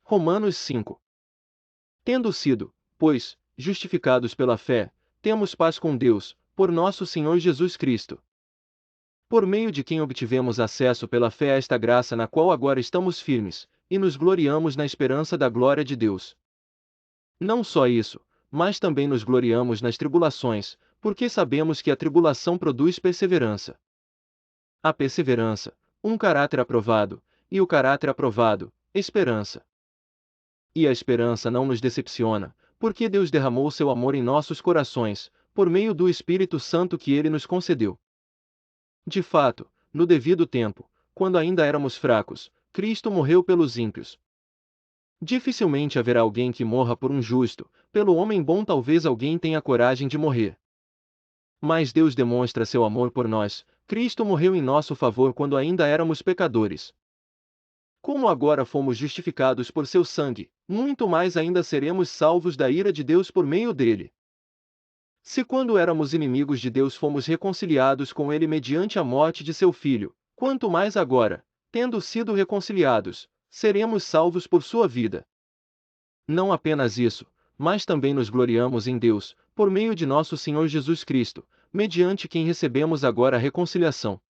Romanos 5. Tendo sido, pois, justificados pela fé, temos paz com Deus, por nosso Senhor Jesus Cristo. Por meio de quem obtivemos acesso pela fé a esta graça na qual agora estamos firmes, e nos gloriamos na esperança da glória de Deus. Não só isso, mas também nos gloriamos nas tribulações, porque sabemos que a tribulação produz perseverança. A perseverança, um caráter aprovado, e o caráter aprovado, esperança. E a esperança não nos decepciona, porque Deus derramou seu amor em nossos corações, por meio do Espírito Santo que Ele nos concedeu. De fato, no devido tempo, quando ainda éramos fracos, Cristo morreu pelos ímpios. Dificilmente haverá alguém que morra por um justo, pelo homem bom talvez alguém tenha coragem de morrer. Mas Deus demonstra seu amor por nós, Cristo morreu em nosso favor quando ainda éramos pecadores. Como agora fomos justificados por seu sangue, muito mais ainda seremos salvos da ira de Deus por meio dele. Se quando éramos inimigos de Deus fomos reconciliados com ele mediante a morte de seu Filho, quanto mais agora, tendo sido reconciliados, seremos salvos por sua vida. Não apenas isso, mas também nos gloriamos em Deus, por meio de nosso Senhor Jesus Cristo, mediante quem recebemos agora a reconciliação.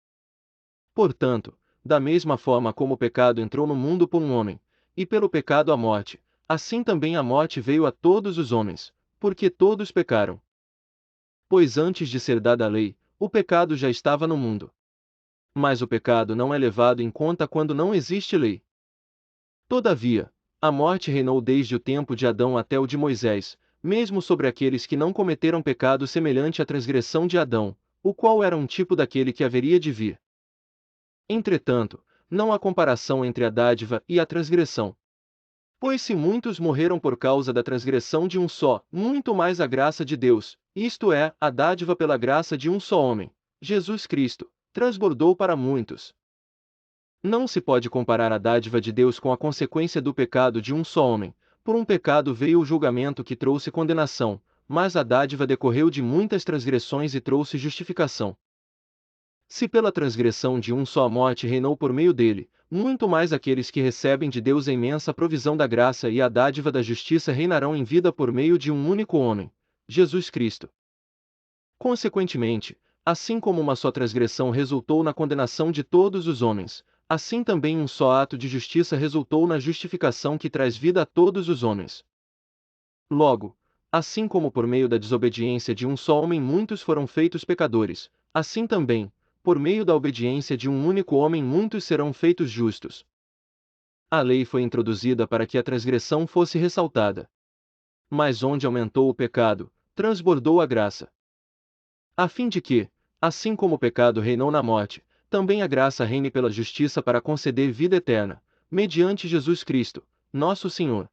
Portanto, da mesma forma como o pecado entrou no mundo por um homem, e pelo pecado a morte, assim também a morte veio a todos os homens, porque todos pecaram. Pois antes de ser dada a lei, o pecado já estava no mundo. Mas o pecado não é levado em conta quando não existe lei. Todavia, a morte reinou desde o tempo de Adão até o de Moisés, mesmo sobre aqueles que não cometeram pecado semelhante à transgressão de Adão, o qual era um tipo daquele que haveria de vir. Entretanto, não há comparação entre a dádiva e a transgressão. Pois se muitos morreram por causa da transgressão de um só, muito mais a graça de Deus, isto é, a dádiva pela graça de um só homem, Jesus Cristo, transbordou para muitos. Não se pode comparar a dádiva de Deus com a consequência do pecado de um só homem. Por um pecado veio o julgamento que trouxe condenação, mas a dádiva decorreu de muitas transgressões e trouxe justificação. Se pela transgressão de um só a morte reinou por meio dele, muito mais aqueles que recebem de Deus a imensa provisão da graça e a dádiva da justiça reinarão em vida por meio de um único homem, Jesus Cristo. Consequentemente, assim como uma só transgressão resultou na condenação de todos os homens, assim também um só ato de justiça resultou na justificação que traz vida a todos os homens. Logo, assim como por meio da desobediência de um só homem muitos foram feitos pecadores, assim também, por meio da obediência de um único homem muitos serão feitos justos. A lei foi introduzida para que a transgressão fosse ressaltada. Mas onde aumentou o pecado, transbordou a graça. A fim de que, assim como o pecado reinou na morte, também a graça reine pela justiça para conceder vida eterna, mediante Jesus Cristo, nosso Senhor.